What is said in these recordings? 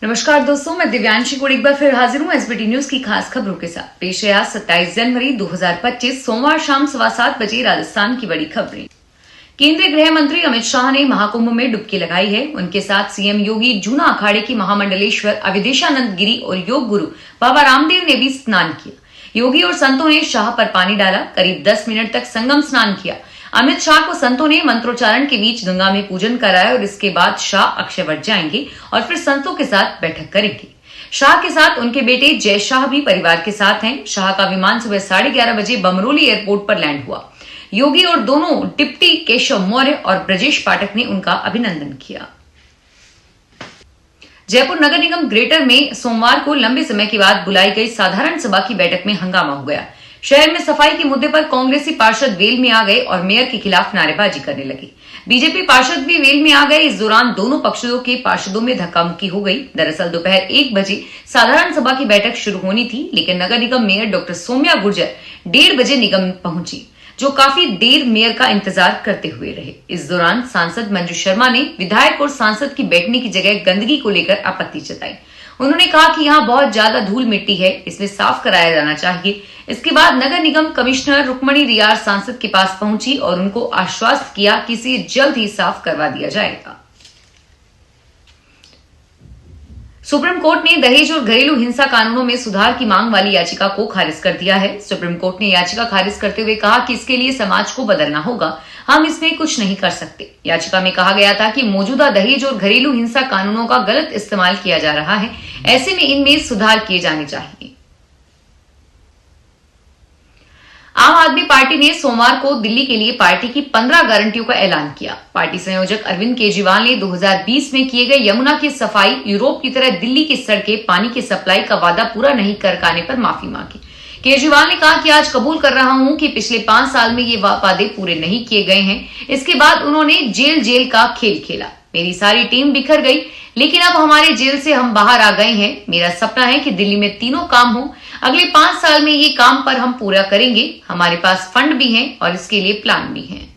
नमस्कार दोस्तों, मैं दिव्यांशी गुड़ एक बार फिर हाजिर हूँ एसबीटी न्यूज की खास खबरों के साथ। पेश है आज 27 जनवरी 2025 सोमवार शाम 7:15 बजे राजस्थान की बड़ी खबरें। केंद्रीय गृह मंत्री अमित शाह ने महाकुंभ में डुबकी लगाई है। उनके साथ सीएम योगी जूना अखाड़े के महामंडलेश्वर अविदेशानंद गिरी और योग गुरु बाबा रामदेव ने भी स्नान किया। योगी और संतों ने शाह पर पानी डाला। करीब 10 मिनट तक संगम स्नान किया। अमित शाह को संतों ने मंत्रोच्चारण के बीच गंगा में पूजन कराया और इसके बाद शाह अक्षयवट जाएंगे और फिर संतों के साथ बैठक करेंगे। शाह के साथ उनके बेटे जय शाह भी परिवार के साथ हैं। शाह का विमान सुबह 11:30 बजे बमरोली एयरपोर्ट पर लैंड हुआ। योगी और दोनों डिप्टी केशव मौर्य और ब्रजेश पाठक ने उनका अभिनंदन किया। जयपुर नगर निगम ग्रेटर में सोमवार को लंबे समय के बाद बुलाई गई साधारण सभा की बैठक में हंगामा हो गया। शहर में सफाई के मुद्दे पर कांग्रेसी पार्षद वेल में आ गए और मेयर के खिलाफ नारेबाजी करने लगे। बीजेपी पार्षद भी वेल में आ गए। इस दौरान दोनों पक्षों के पार्षदों में धक्का मुक्की हो गई। दरअसल दोपहर 1 बजे साधारण सभा की बैठक शुरू होनी थी, लेकिन नगर निगम मेयर डॉक्टर सौम्या गुर्जर 1:30 बजे निगम पहुंची, जो काफी देर मेयर का इंतजार करते हुए रहे। इस दौरान सांसद मंजू शर्मा ने विधायक और सांसद की बैठने की जगह गंदगी को लेकर आपत्ति जताई। उन्होंने कहा कि यहाँ बहुत ज्यादा धूल मिट्टी है, इसलिए साफ कराया जाना चाहिए। इसके बाद नगर निगम कमिश्नर रुक्मणी रियार सांसद के पास पहुंची और उनको आश्वस्त किया कि इसे जल्द ही साफ करवा दिया जाएगा। सुप्रीम कोर्ट ने दहेज और घरेलू हिंसा कानूनों में सुधार की मांग वाली याचिका को खारिज कर दिया है। सुप्रीम कोर्ट ने याचिका खारिज करते हुए कहा कि इसके लिए समाज को बदलना होगा, हम इसमें कुछ नहीं कर सकते। याचिका में कहा गया था कि मौजूदा दहेज और घरेलू हिंसा कानूनों का गलत इस्तेमाल किया जा रहा है, ऐसे में इनमें सुधार किए जाने चाहिए। आम आदमी पार्टी ने सोमवार को दिल्ली के लिए पार्टी की 15 गारंटियों का ऐलान किया। पार्टी संयोजक अरविंद केजरीवाल ने 2020 में किए गए यमुना की सफाई, यूरोप की तरह दिल्ली की सड़कें, पानी की सप्लाई का वादा पूरा नहीं कर पाने पर माफी मांगी। केजरीवाल ने कहा कि आज कबूल कर रहा हूं कि पिछले 5 साल में ये वादे पूरे नहीं किए गए हैं। इसके बाद उन्होंने जेल का खेल खेला। मेरी सारी टीम बिखर गई, लेकिन अब हमारे जेल से हम बाहर आ गए हैं। मेरा सपना है कि दिल्ली में तीनों काम हो। अगले 5 साल में ये काम पर हम पूरा करेंगे। हमारे पास फंड भी हैं और इसके लिए प्लान भी है।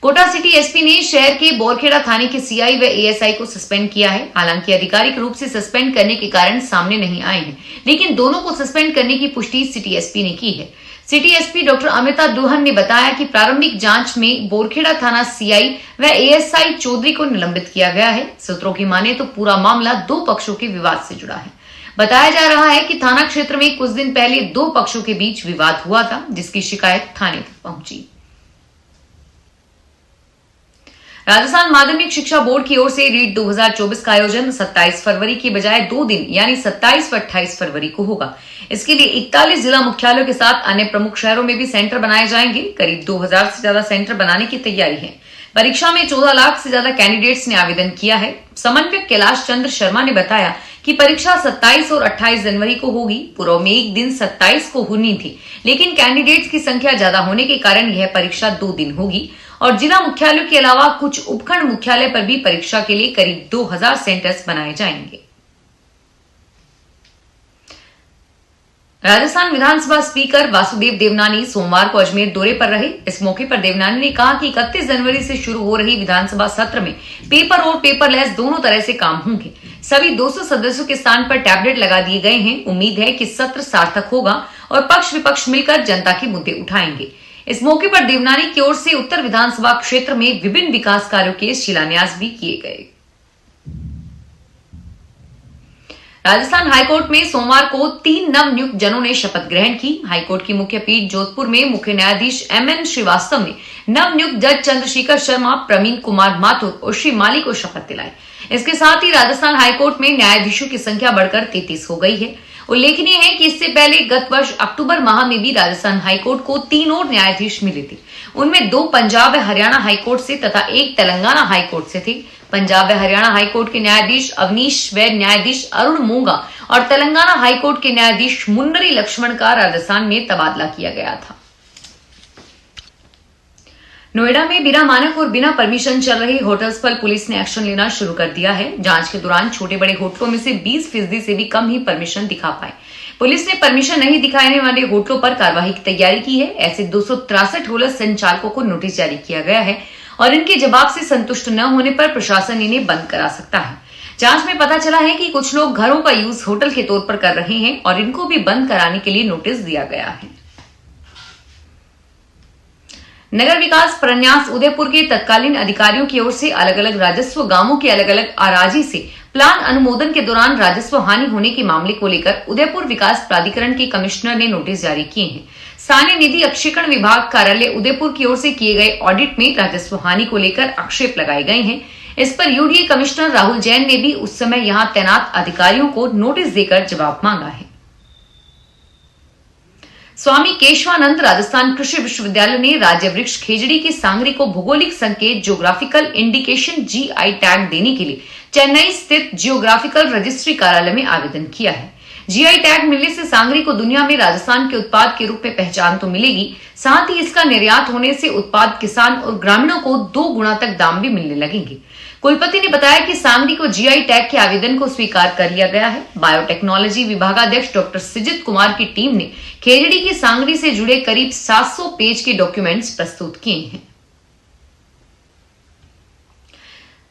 कोटा सिटी एसपी ने शहर के बोरखेड़ा थाने के सीआई व एएसआई को सस्पेंड किया है। हालांकि आधिकारिक रूप से सस्पेंड करने के कारण सामने नहीं आए हैं, लेकिन दोनों को सस्पेंड करने की पुष्टि सिटी एसपी ने की है। City SP doctor Amita Duhan ने बताया कि प्रारंभिक जांच में बोरखेड़ा थाना सीआई व एएसआई चौधरी को निलंबित किया गया है। सूत्रों की माने तो पूरा मामला 2 पक्षों के विवाद से जुड़ा है। बताया जा रहा है कि थाना क्षेत्र में कुछ दिन पहले 2 पक्षों के बीच विवाद हुआ था, जिसकी शिकायत थाने तक पहुंची। राजस्थान माध्यमिक शिक्षा बोर्ड की ओर से रीट 2024 का आयोजन 27 फरवरी के बजाय 2 दिन यानी 27 व 28 फरवरी को होगा। इसके लिए 41 जिला मुख्यालयों के साथ अन्य प्रमुख शहरों में भी सेंटर बनाए जाएंगे। करीब 2000 से ज्यादा सेंटर बनाने की तैयारी है। परीक्षा में 14 लाख से ज्यादा कैंडिडेट्स ने आवेदन किया है। समन्वयक कैलाश चंद्र शर्मा ने बताया कि परीक्षा 27 और 28 जनवरी को होगी। पूर्व में एक दिन 27 को होनी थी, लेकिन कैंडिडेट्स की संख्या ज्यादा होने के कारण यह परीक्षा 2 दिन होगी और जिला मुख्यालयों के अलावा कुछ उपखंड मुख्यालय पर भी परीक्षा के लिए करीब 2000 सेंटर्स बनाए जाएंगे। राजस्थान विधानसभा स्पीकर वासुदेव देवनानी सोमवार को अजमेर दौरे पर रहे। इस मौके पर देवनानी ने कहा कि 31 जनवरी से शुरू हो रही विधानसभा सत्र में पेपर और पेपरलेस दोनों तरह से काम होंगे। सभी 200 सदस्यों के स्थान पर टैबलेट लगा दिए गए हैं। उम्मीद है कि सत्र सार्थक होगा और पक्ष विपक्ष मिलकर जनता के मुद्दे उठाएंगे। इस मौके पर देवनानी की ओर से उत्तर विधानसभा क्षेत्र में विभिन्न विकास कार्यों के शिलान्यास भी किए गए। राजस्थान हाईकोर्ट में सोमवार को 3 नवनियुक्त जनों ने शपथ ग्रहण की। हाईकोर्ट की मुख्य पीठ जोधपुर में मुख्य न्यायाधीश एमएन श्रीवास्तव ने नवनियुक्त जज चंद्रशेखर शर्मा, प्रवीण कुमार माथुर और श्री माली को शपथ दिलाई। इसके साथ ही राजस्थान हाईकोर्ट में न्यायाधीशों की संख्या बढ़कर 33 हो गई है। उल्लेखनीय है कि इससे पहले गत वर्ष अक्टूबर माह में भी राजस्थान हाईकोर्ट को 3 और न्यायाधीश मिले थे। उनमें 2 पंजाब व हरियाणा हाईकोर्ट से तथा 1 तेलंगाना हाईकोर्ट से थे। पंजाब व हरियाणा हाईकोर्ट के न्यायाधीश अवनीश व न्यायाधीश अरुण मूंगा और तेलंगाना हाईकोर्ट के न्यायाधीश मुन्नरी लक्ष्मण का राजस्थान में तबादला किया गया था। नोएडा में बिना मानक और बिना परमिशन चल रहे होटल्स पर पुलिस ने एक्शन लेना शुरू कर दिया है। जांच के दौरान छोटे बड़े होटलों में से 20% से भी कम ही परमिशन दिखा पाए। पुलिस ने परमिशन नहीं दिखाने वाले होटलों पर कार्रवाई की तैयारी की है। ऐसे 263 होटल संचालकों को नोटिस जारी किया गया है और इनके जवाब से संतुष्ट न होने पर प्रशासन इन्हें बंद करा सकता है। जांच में पता चला है कि कुछ लोग घरों का यूज होटल के तौर पर कर रहे हैं और इनको भी बंद कराने के लिए नोटिस दिया गया है। नगर विकास प्रन्यास उदयपुर के तत्कालीन अधिकारियों की ओर से अलग अलग राजस्व गांवों के अलग अलग अराजी से प्लान अनुमोदन के दौरान राजस्व हानि होने के मामले को लेकर उदयपुर विकास प्राधिकरण के कमिश्नर ने नोटिस जारी किए हैं। स्थानीय निधि अक्षीकरण विभाग कार्यालय उदयपुर की ओर से किए गए ऑडिट में राजस्व हानि को लेकर आक्षेप लगाए गए हैं। इस पर यूडीए कमिश्नर राहुल जैन ने भी उस समय यहां तैनात अधिकारियों को नोटिस देकर जवाब मांगा है। स्वामी केशवानंद राजस्थान कृषि विश्वविद्यालय ने राज्य वृक्ष खेजड़ी की सांगरी को भौगोलिक संकेत जियोग्राफिकल इंडिकेशन जीआई टैग देने के लिए चेन्नई स्थित जियोग्राफिकल रजिस्ट्री कार्यालय में आवेदन किया है। जीआई टैग मिलने से सांगरी को दुनिया में राजस्थान के उत्पाद के रूप में पहचान तो मिलेगी, साथ ही इसका निर्यात होने से उत्पाद किसान और ग्रामीणों को 2 गुना तक दाम भी मिलने लगेंगे। कुलपति ने बताया कि सांगरी को जीआई टैग के आवेदन को स्वीकार कर लिया गया है। बायोटेक्नोलॉजी विभागाध्यक्ष डॉक्टर सिजित कुमार की टीम ने खेजड़ी की सांगरी से जुड़े करीब 700 पेज के डॉक्यूमेंट्स प्रस्तुत किए हैं।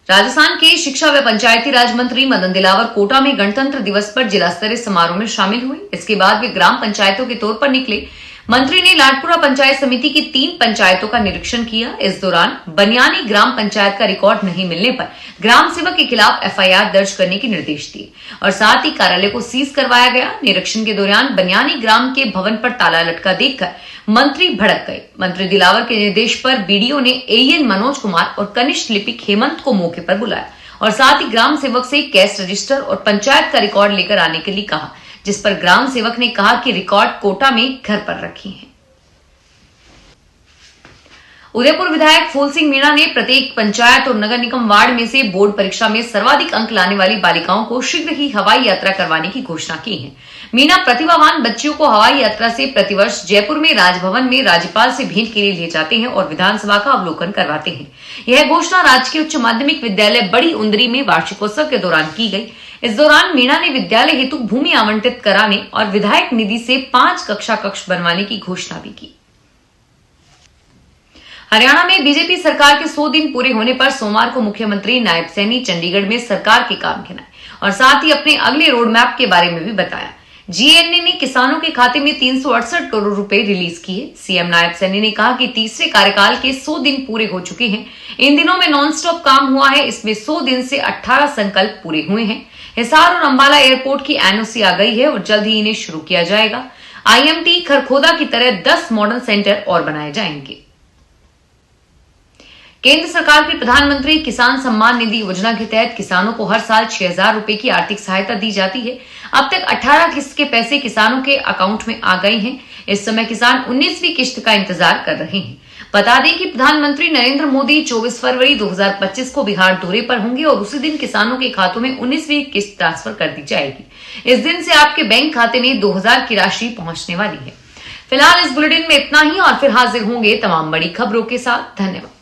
राजस्थान के शिक्षा व पंचायती राज मंत्री मदन दिलावर कोटा में गणतंत्र दिवस पर जिला स्तरीय समारोह में शामिल हुए। इसके बाद वे ग्राम पंचायतों के तौर पर निकले। मंत्री ने लाडपुरा पंचायत समिति की 3 पंचायतों का निरीक्षण किया। इस दौरान बनियानी ग्राम पंचायत का रिकॉर्ड नहीं मिलने पर ग्राम सेवक के खिलाफ एफआईआर दर्ज करने के निर्देश दिए और साथ ही कार्यालय को सीज करवाया गया। निरीक्षण के दौरान बनियानी ग्राम के भवन पर ताला लटका देखकर मंत्री भड़क गए। मंत्री दिलावर के निर्देश पर बीडीओ ने एएन मनोज कुमार और कनिष्ठ लिपिक हेमंत को मौके पर बुलाया और साथ ही ग्राम सेवक से कैश रजिस्टर और पंचायत का रिकॉर्ड लेकर आने के लिए कहा, जिस पर ग्राम सेवक ने कहा कि रिकॉर्ड कोटा में घर पर रखे हैं। उदयपुर विधायक फूल सिंह मीणा ने प्रत्येक पंचायत और नगर निगम वार्ड में से बोर्ड परीक्षा में सर्वाधिक अंक लाने वाली बालिकाओं को शीघ्र ही हवाई यात्रा करवाने की घोषणा की है। मीणा प्रतिभावान बच्चियों को हवाई यात्रा से प्रतिवर्ष जयपुर में राजभवन में राज्यपाल से भेंट के लिए ले जाते हैं और विधानसभा का अवलोकन करवाते हैं। यह घोषणा राजकीय उच्च माध्यमिक विद्यालय बड़ी उंदरी में वार्षिकोत्सव के दौरान की गई। इस दौरान मीणा ने विद्यालय हेतु भूमि आवंटित कराने और विधायक निधि से 5 कक्षा कक्ष बनवाने की घोषणा भी की। हरियाणा में बीजेपी सरकार के 100 दिन पूरे होने पर सोमवार को मुख्यमंत्री नायब सैनी चंडीगढ़ में सरकार के काम गिनाए और साथ ही अपने अगले रोड मैप के बारे में भी बताया। जीएनए ने किसानों के खाते में 368 करोड़ रुपए रिलीज किए। सीएम नायब सैनी ने कहा कि तीसरे कार्यकाल के 100 दिन पूरे हो चुके हैं। इन दिनों में नॉनस्टॉप काम हुआ है। इसमें 100 दिन से 18 संकल्प पूरे हुए हैं। हिसार और अंबाला एयरपोर्ट की एनओसी आ गई है और जल्द ही इन्हें शुरू किया जाएगा। आईएमटी खरखोदा की तरह 10 मॉडल सेंटर और बनाए जाएंगे। केंद्र सरकार की प्रधानमंत्री किसान सम्मान निधि योजना के तहत किसानों को हर साल 6,000 रुपए की आर्थिक सहायता दी जाती है। अब तक 18 किस्त के पैसे किसानों के अकाउंट में आ गए हैं। इस समय किसान 19वीं किस्त का इंतजार कर रहे हैं। बता दें कि प्रधानमंत्री नरेंद्र मोदी 24 फरवरी 2025 को बिहार दौरे पर होंगे और उसी दिन किसानों के खातों में 19वीं किस्त ट्रांसफर कर दी जाएगी। इस दिन से आपके बैंक खाते में 2,000 की राशि पहुंचने वाली है। फिलहाल इस बुलेटिन में इतना ही और फिर हाजिर होंगे तमाम बड़ी खबरों के साथ। धन्यवाद।